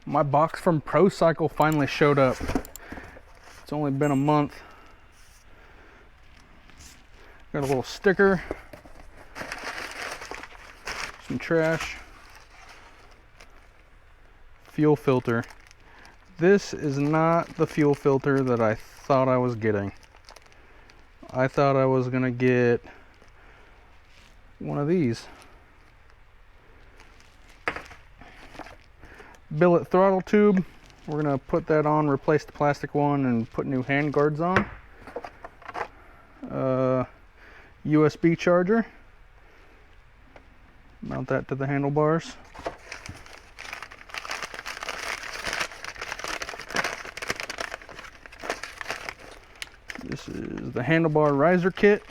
My box from Pro Cycle finally showed up. It's only been a month. Got a little sticker, some trash, fuel filter. This is not the fuel filter that I thought I was getting. I thought I was gonna get one of these. Billet throttle tube. We're gonna put that on, replace the plastic one, and put new hand guards on. USB charger. Mount that to the handlebars. This is the handlebar riser kit.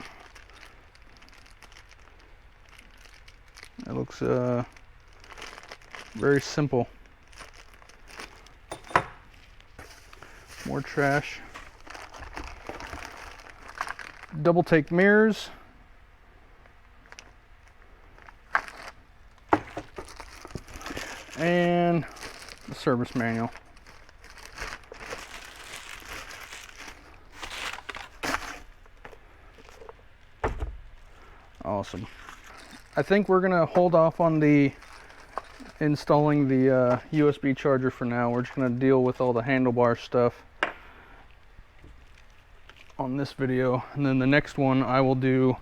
It looks very simple. More trash. Doubletake mirrors. And the service manual. Awesome. I think we're gonna hold off on the installing the USB charger for now. We're just gonna deal with all the handlebar stuff on this video, and then the next one I will do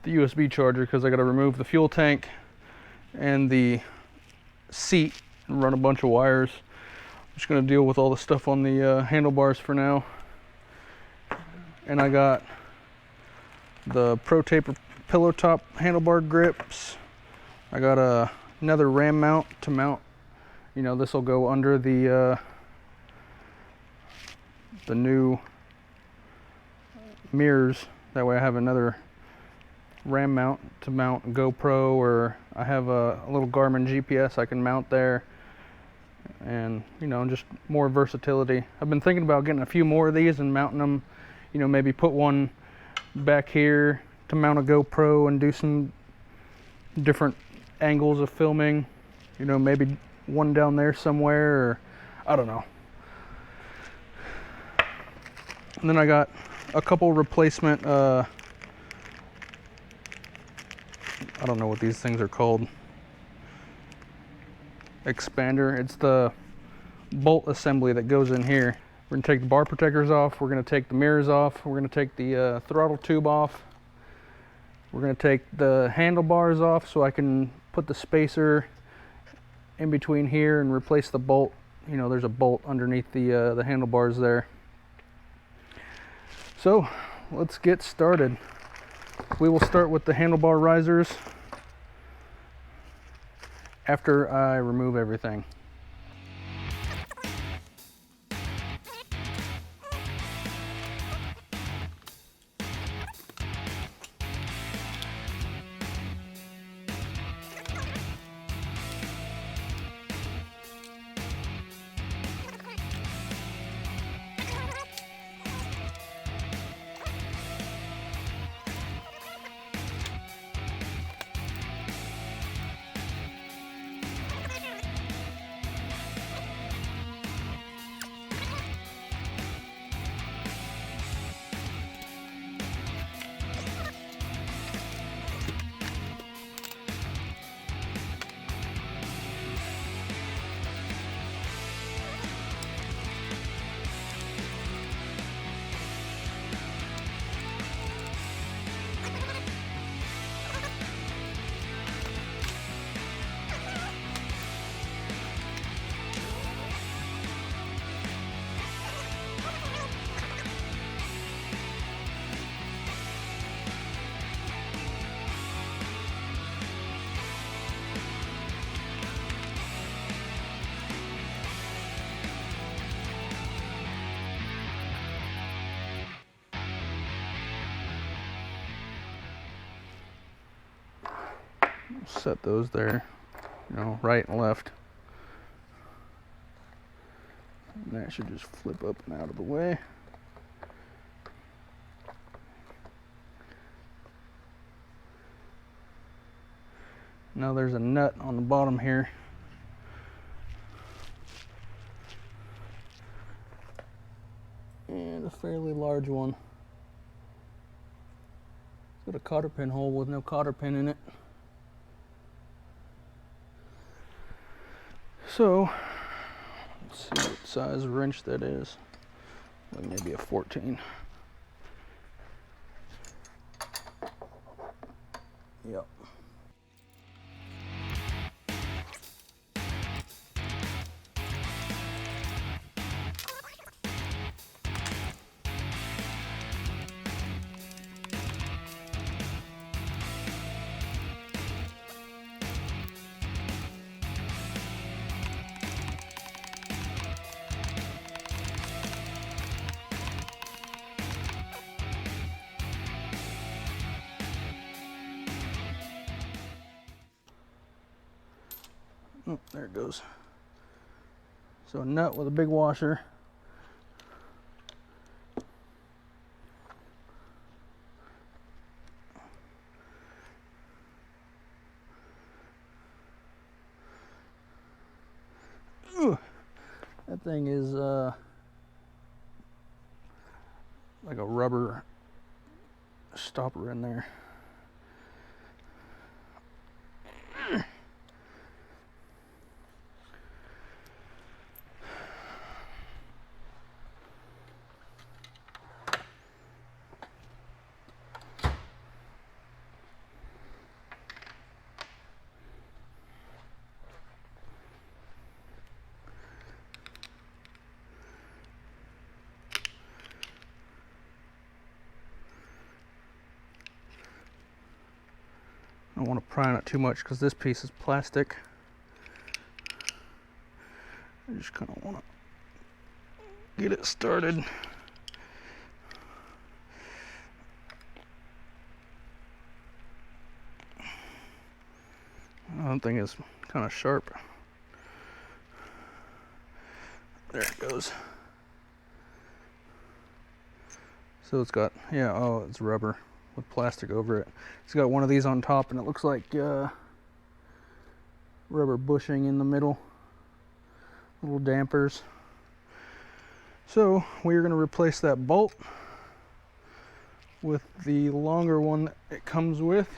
the USB charger because I got to remove the fuel tank and the seat and run a bunch of wires. I'm just going to deal with all the stuff on the handlebars for now. And I got the Pro Taper pillow top handlebar grips. I got another ram mount to mount, you know, this will go under the new mirrors. That way I have another ram mount to mount GoPro, or I have a little Garmin GPS I can mount there, and you know, just more versatility. I've been thinking about getting a few more of these and mounting them, you know, maybe put one back here to mount a GoPro and do some different angles of filming, you know, maybe one down there somewhere, or I don't know. And then I got a couple replacement, I don't know what these things are called, expander. It's the bolt assembly that goes in here. We're gonna take the bar protectors off, we're gonna take the mirrors off, we're gonna take the throttle tube off, we're gonna take the handlebars off so I can put the spacer in between here and replace the bolt. You know, there's a bolt underneath the handlebars there. So let's get started. We will start with the handlebar risers after I remove everything. Set those there, you know, right and left. And that should just flip up and out of the way. Now there's a nut on the bottom here. and a fairly large one. It's got a cotter pin hole with no cotter pin in it. So, let's see what size wrench that is. Like maybe a 14. Yep. Oh, there it goes. So a nut with a big washer. Ooh, that thing is like a rubber stopper in there. I don't want to pry on it too much because this piece is plastic. I just kind of want to get it started. That thing is kind of sharp. There it goes. So it's got, yeah, oh, it's rubber with plastic over it. It's got one of these on top, and it looks like rubber bushing in the middle, little dampers. So we're going to replace that bolt with the longer one that it comes with.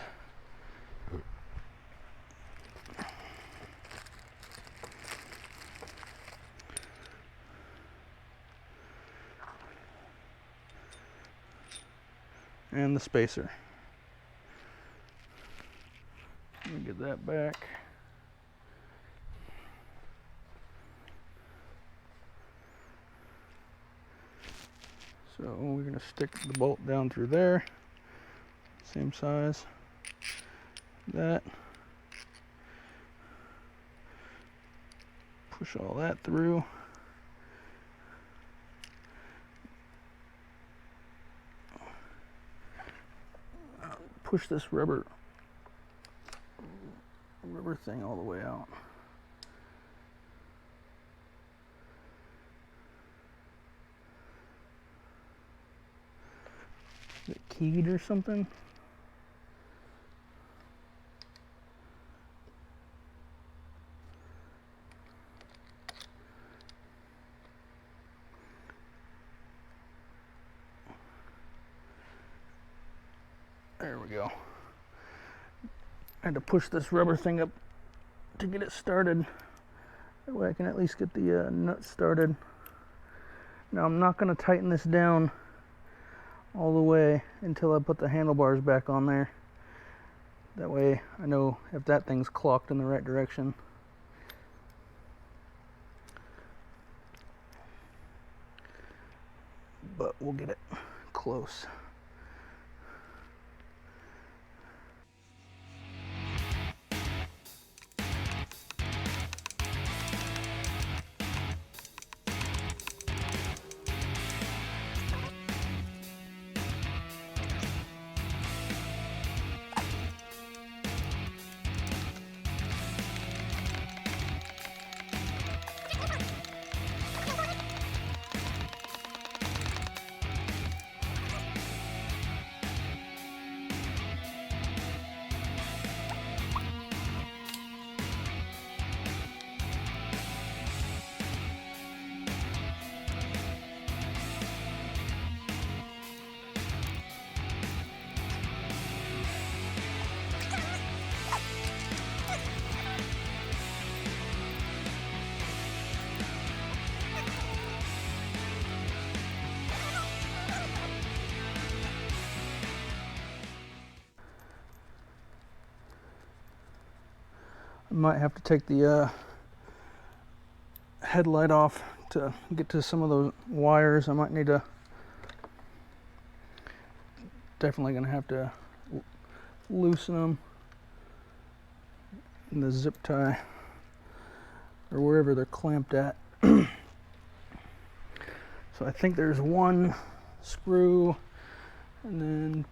And the spacer. Let me get that back. So we're going to stick the bolt down through there, same size, that. Push all that through. Push this rubber thing all the way out. Is it keyed or something? There we go. I had to push this rubber thing up to get it started. That way I can at least get the nut started. Now I'm not going to tighten this down all the way until I put the handlebars back on there. That way I know if that thing's clocked in the right direction. But we'll get it close. might have to take the headlight off to get to some of those wires. I might need to, definitely gonna have to loosen them in the zip tie or wherever they're clamped at. So I think there's one screw, and then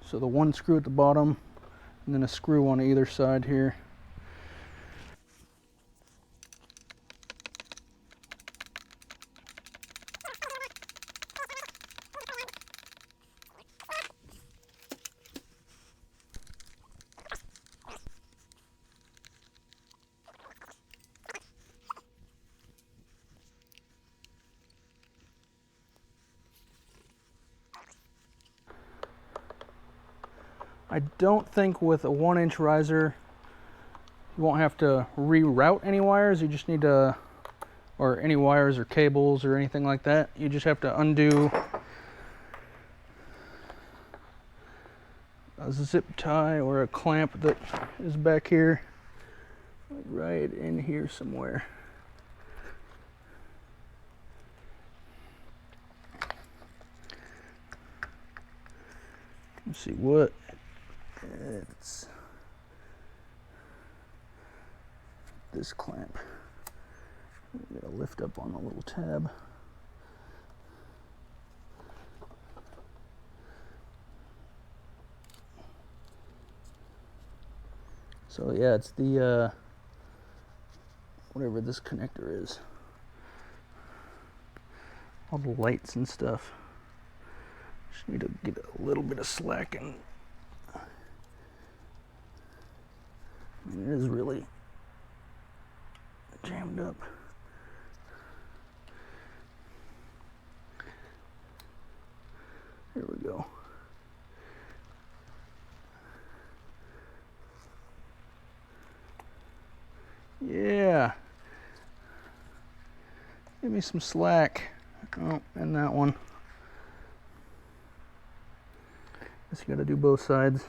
so the one screw at the bottom and then a screw on either side here. I don't think with a 1-inch riser you won't have to reroute any wires. You just need to, or any wires or cables or anything like that. You just have to undo a zip tie or a clamp that is back here, right in here somewhere. Let's see what it's. This clamp. I'm gonna lift up on the little tab. So yeah, it's the whatever this connector is. All the lights and stuff. Just need to get a little bit of slack in. It is really jammed up. Here we go. Yeah. Give me some slack. Oh, and that one. Guess you gotta do both sides.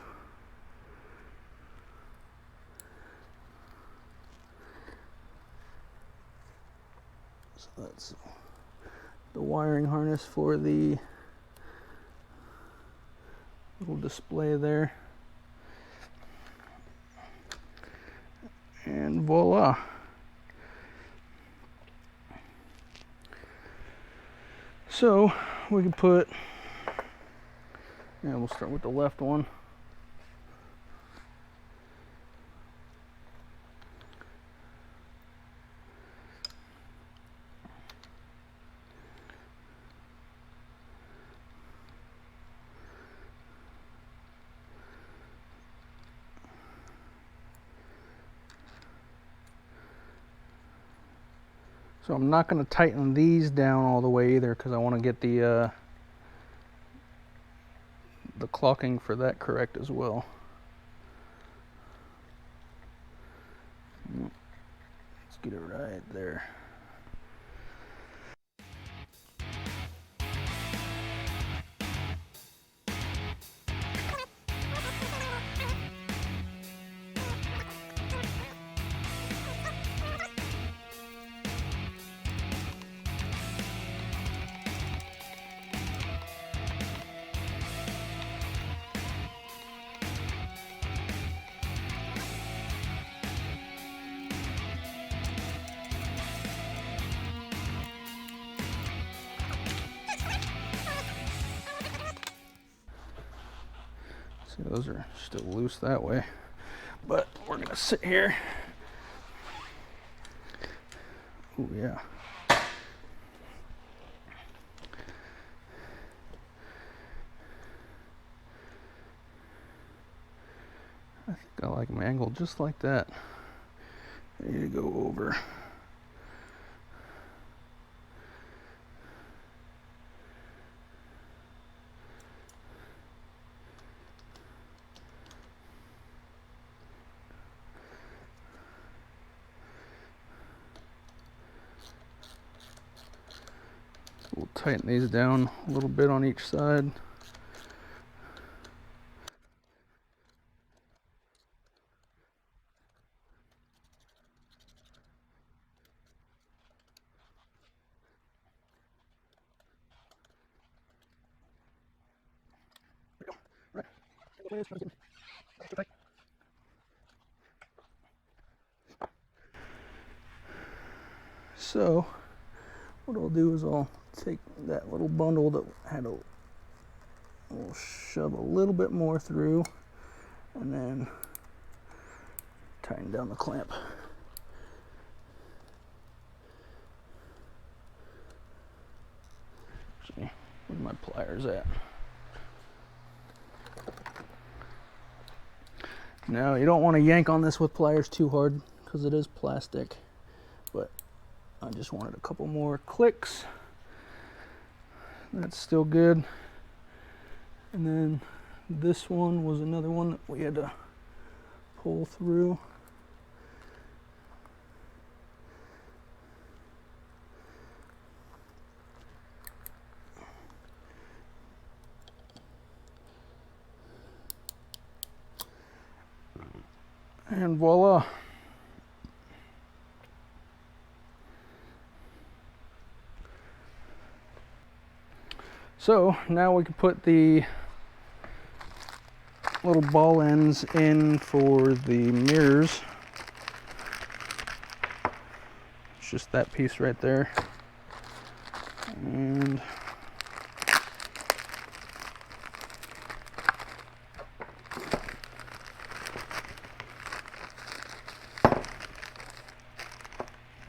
So that's the wiring harness for the little display there. And voila. So we can put, yeah, we'll start with the left one. So I'm not going to tighten these down all the way either, because I want to get the clocking for that correct as well. Let's get it right there. See, those are still loose that way, but we're gonna sit here. Oh yeah. I think I like them angled just like that. I need to go over. We'll tighten these down a little bit on each side. So what I'll do is I'll take that little bundle that had a, we'll shove a little bit more through and then tighten down the clamp. Actually, where's my pliers at? Now you don't want to yank on this with pliers too hard because it is plastic, but I just wanted a couple more clicks. That's still good. And then this one was another one that we had to pull through. And voila. So now we can put the little ball ends in for the mirrors. It's just that piece right there. And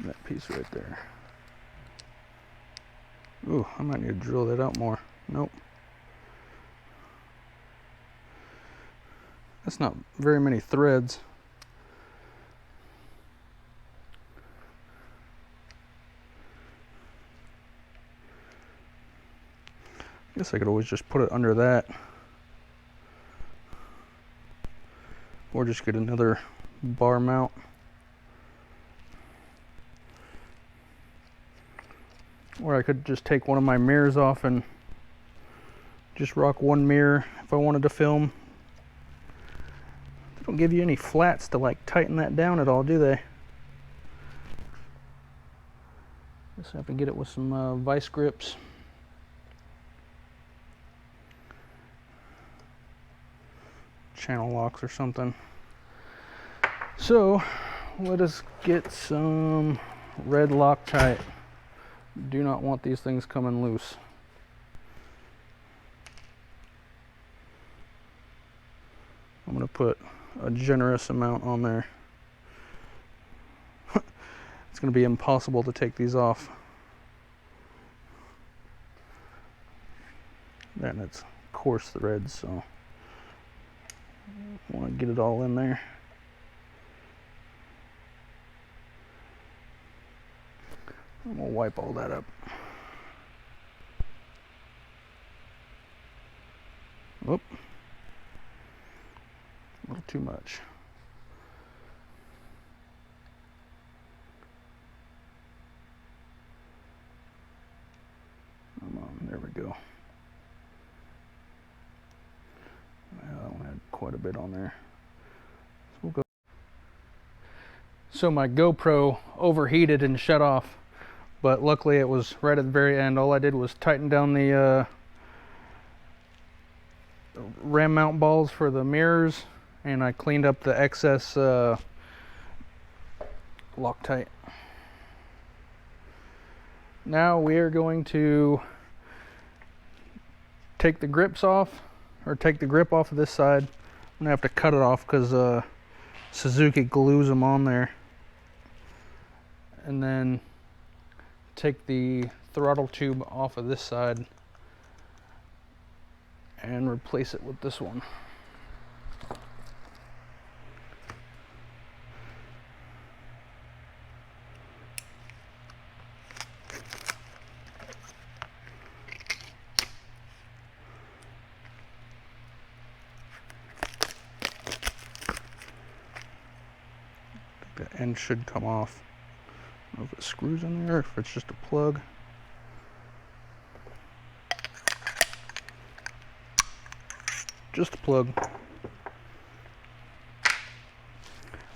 that piece right there. Ooh, I might need to drill that out more. Nope. That's not very many threads. I guess I could always just put it under that. Or just get another bar mount. Or I could just take one of my mirrors off and just rock one mirror if I wanted to film. They don't give you any flats to like tighten that down at all, do they? Guess I have to get it with some vice grips. Channel locks or something. So let us get some red Loctite. Do not want these things coming loose. I'm going to put a generous amount on there. It's going to be impossible to take these off. And it's coarse threads, so I want to get it all in there. I'm going to wipe all that up. Whoop. A little too much. Come on, there we go. Well, that one had quite a bit on there. So we'll go. So my GoPro overheated and shut off. But luckily it was right at the very end. All I did was tighten down the ram mount balls for the mirrors, and I cleaned up the excess Loctite. Now we are going to take the grips off, or take the grip off of this side. I'm gonna have to cut it off because Suzuki glues them on there. And then take the throttle tube off of this side and replace it with this one. The end should come off. I don't know if it screws in there or if it's just a plug. Just a plug.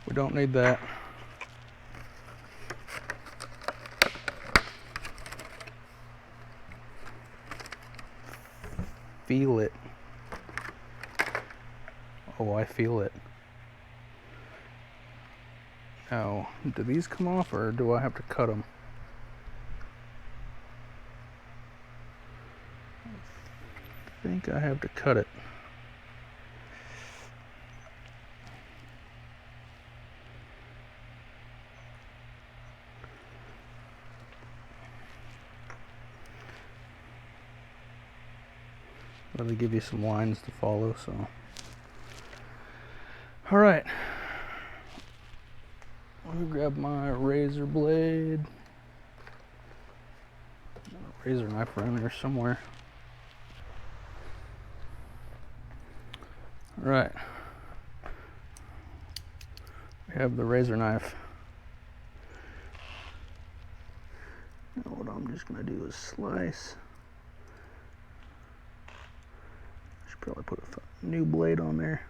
We don't need that. Feel it. Oh, I feel it. Now, do these come off or do I have to cut them? I think I have to cut it. Let me give you some lines to follow, so. All right. Let me grab my razor blade. A razor knife around here somewhere. All right. We have the razor knife. Now what I'm just gonna do is slice. Should probably put a new blade on there.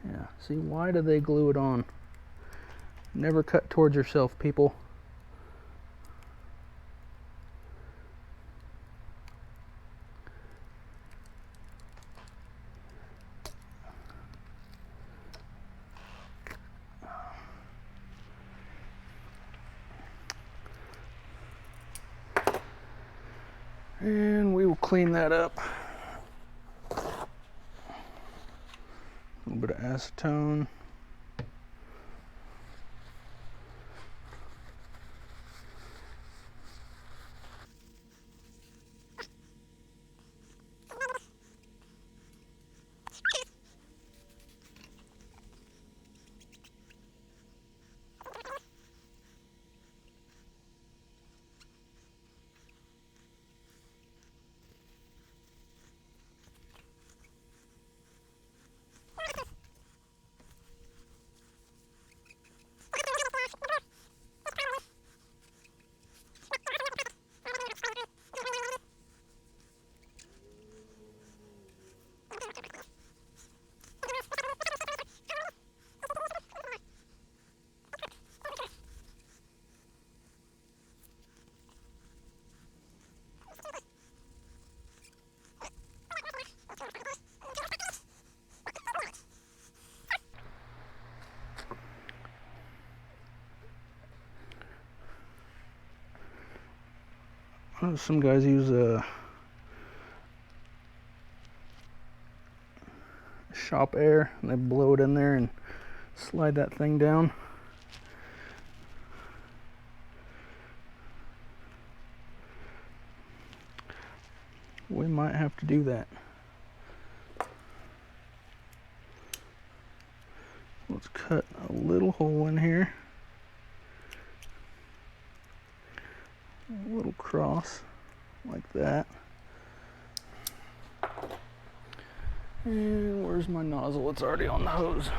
Yeah, see, why do they glue it on? Never cut towards yourself, people. And we will clean that up. A little bit of acetone. Some guys use a shop air and they blow it in there and slide that thing down. We might have to do that. Let's cut a little hole in here. A little cross like that. And where's my nozzle? It's already on the hose.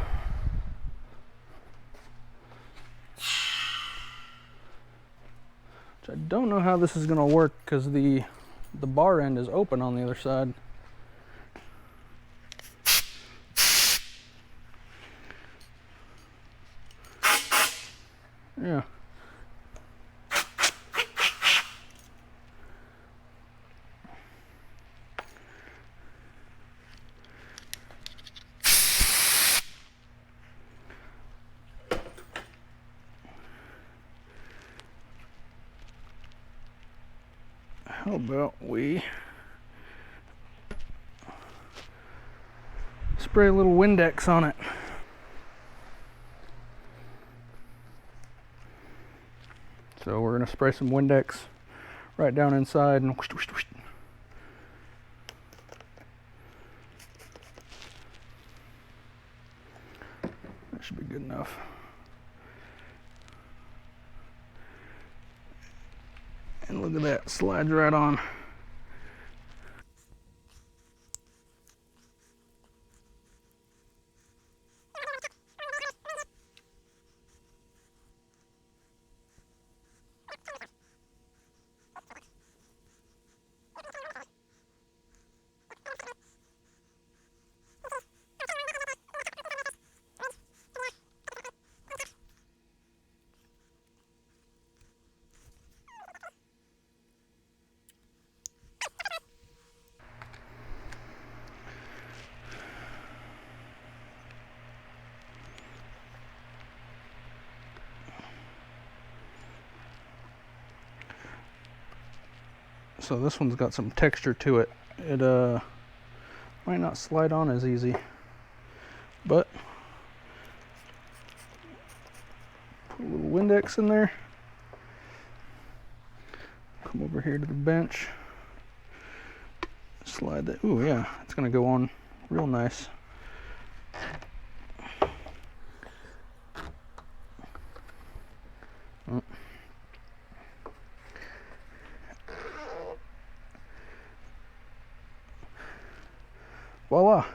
Which I don't know how this is going to work because the bar end is open on the other side. Yeah. How about we spray a little Windex on it? So we're going to spray some Windex right down inside and whoosh, whoosh, whoosh. That should be good enough. And look at that, slides right on. So this one's got some texture to it. It might not slide on as easy, but put a little Windex in there. Come over here to the bench. Slide that. Ooh, yeah, it's gonna go on real nice. Oh. Voila,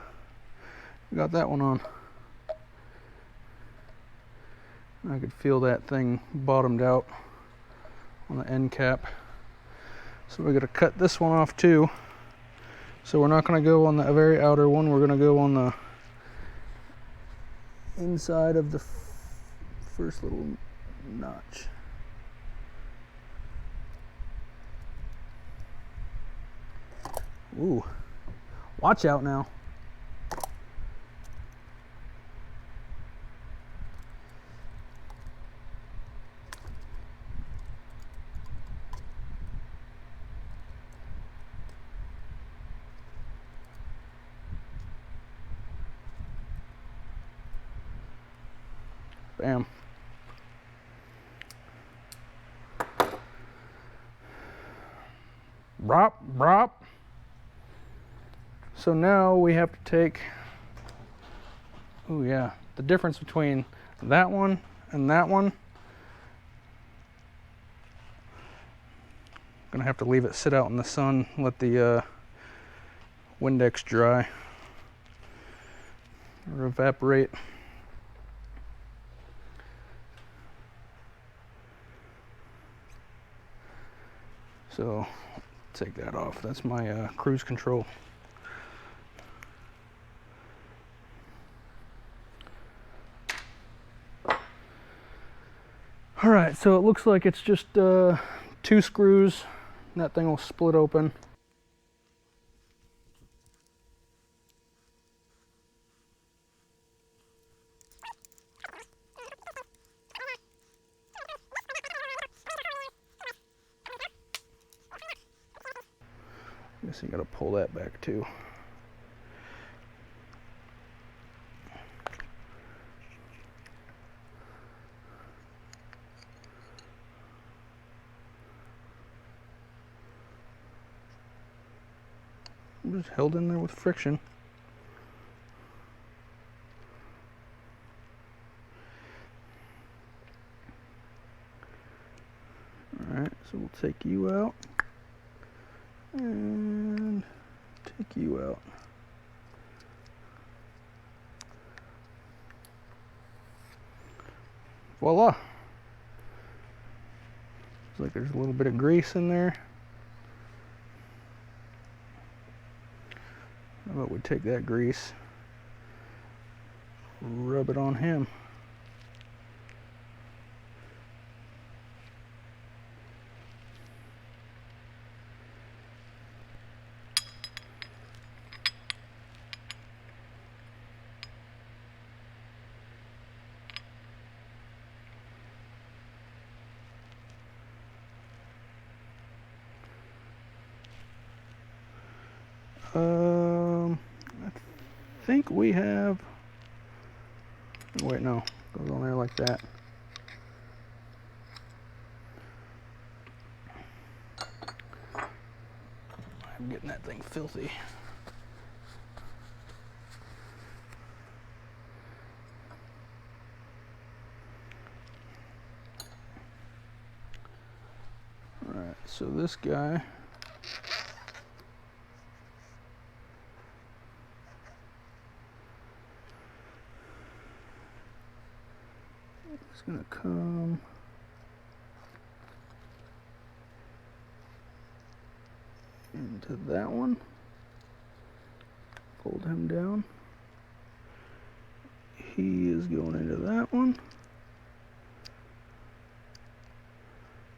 got that one on. I could feel that thing bottomed out on the end cap. So we're gonna cut this one off too. So we're not gonna go on the very outer one, we're gonna go on the inside of the first little notch. Ooh, watch out now. Bam. Brop, brop. So now we have to take, oh yeah, the difference between that one and that one. I'm gonna have to leave it sit out in the sun, let the Windex dry or evaporate. So take that off. That's my cruise control. All right, so it looks like it's just 2 screws. That thing will split open. I guess you gotta pull that back too. I'm just held in there with friction. All right, so we'll take you out and take you out. Voila. Looks like there's a little bit of grease in there. How about we take that grease, rub it on him. I think we have, wait, no, goes on there like that. I'm getting that thing filthy. All right, so this guy, it's gonna come into that one, fold him down. He is going into that one,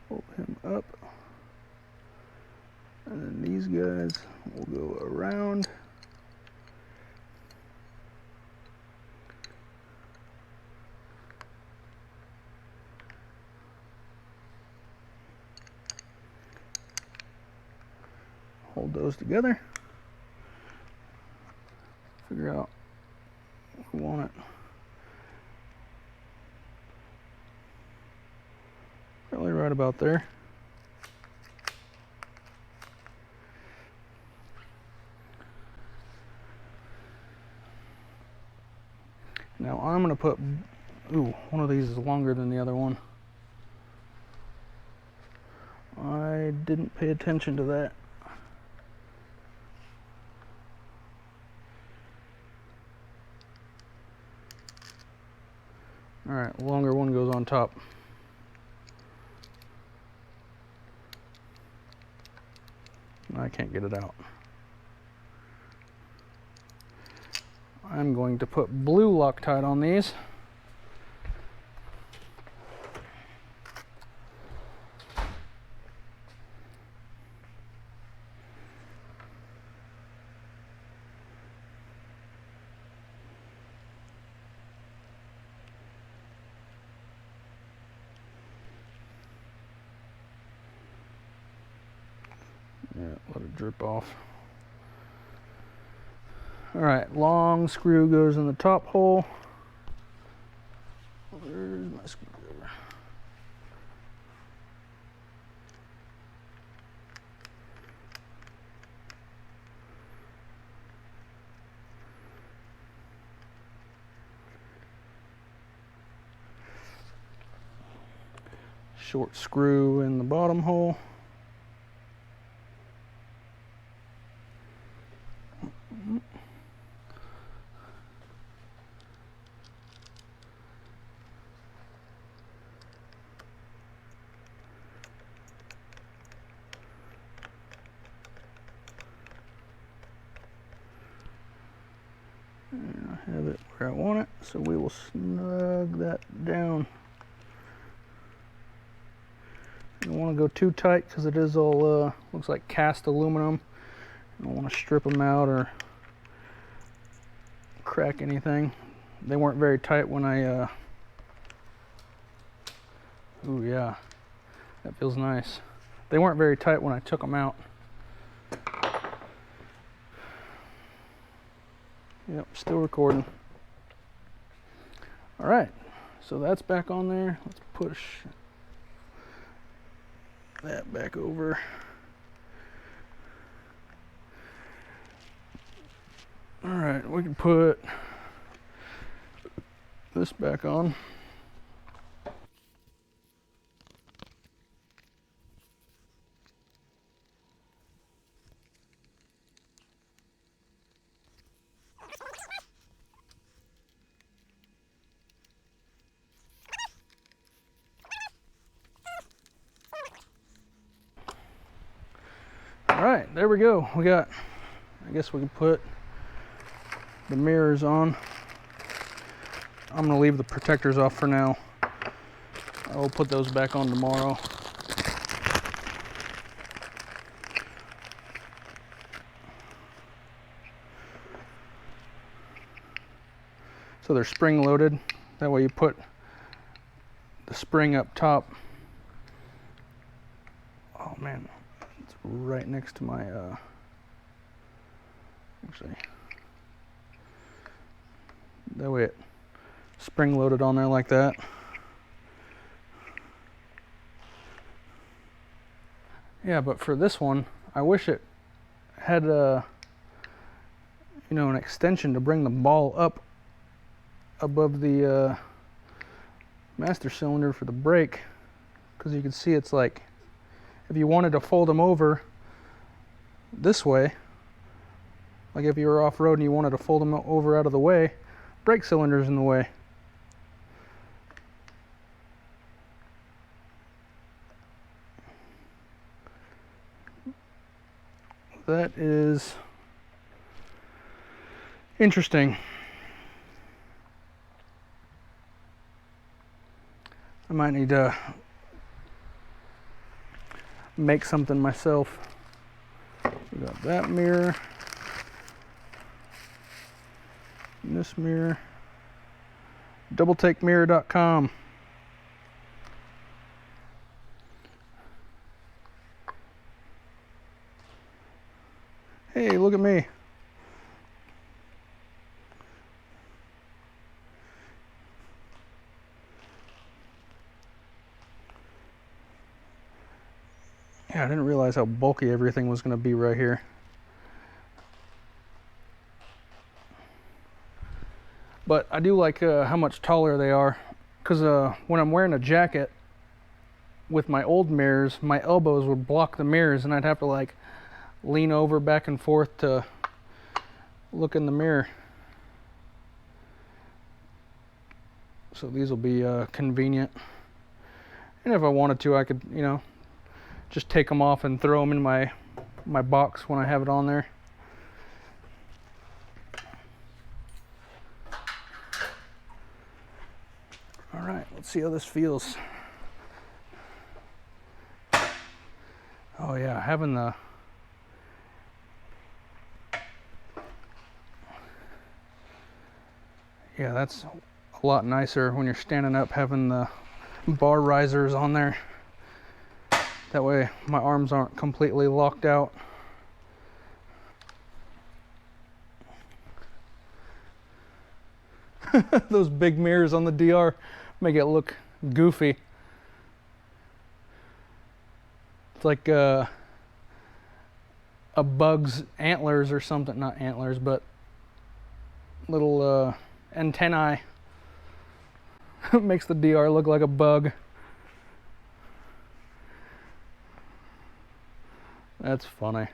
fold him up, and then these guys will go around. hold those together. Figure out where we want it. Probably right about there. Now I'm going to put, ooh, one of these is longer than the other one. I didn't pay attention to that. All right, longer one goes on top. I can't get it out. I'm going to put blue Loctite on these. Yeah, let it drip off. All right, long screw goes in the top hole. Where's my screwdriver? Short screw in the bottom hole. And I have it where I want it, so we will snug that down. You don't want to go too tight because it is all looks like cast aluminum. You don't want to strip them out or crack anything. They weren't very tight when I ooh, yeah, that feels nice. They weren't very tight when I took them out. Yep, still recording. All right, so that's back on there. Let's push that back over. All right, we can put this back on. All right, there we go. We got, I guess we can put the mirrors on. I'm gonna leave the protectors off for now. I'll put those back on tomorrow. So they're spring loaded. That way you put the spring up top. Oh man, it's right next to my, actually, that way it spring loaded on there like that. Yeah, but for this one, I wish it had a, you know, an extension to bring the ball up above the master cylinder for the brake, because you can see it's like, if you wanted to fold them over this way, like if you were off-road and you wanted to fold them over out of the way, brake cylinder's in the way. That is interesting. I might need to make something myself. We got that mirror, and this mirror. DoubleTakeMirror.com. Hey, look at me. Yeah, I didn't realize how bulky everything was going to be right here. But I do like how much taller they are, because when I'm wearing a jacket with my old mirrors, my elbows would block the mirrors and I'd have to like lean over back and forth to look in the mirror. So these will be convenient. And if I wanted to, I could, you know, just take them off and throw them in my box when I have it on there. All right, let's see how this feels. Oh yeah, having the that's a lot nicer when you're standing up, having the bar risers on there. That way my arms aren't completely locked out. Those big mirrors on the DR make it look goofy. It's like a bug's antlers or something. Not antlers, but little antennae. Makes the DR look like a bug. That's funny.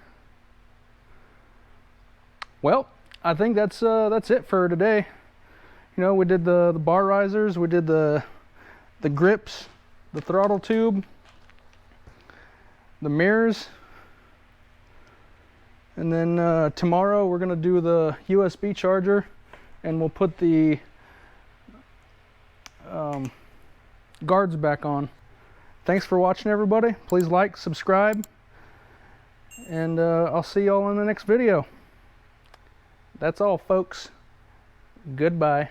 Well, I think that's it for today. You know, we did the bar risers, we did the grips, the throttle tube, the mirrors, and then tomorrow we're gonna do the USB charger, and we'll put the guards back on. Thanks for watching, everybody. Please like, subscribe, and I'll see y'all in the next video. That's all, folks. Goodbye.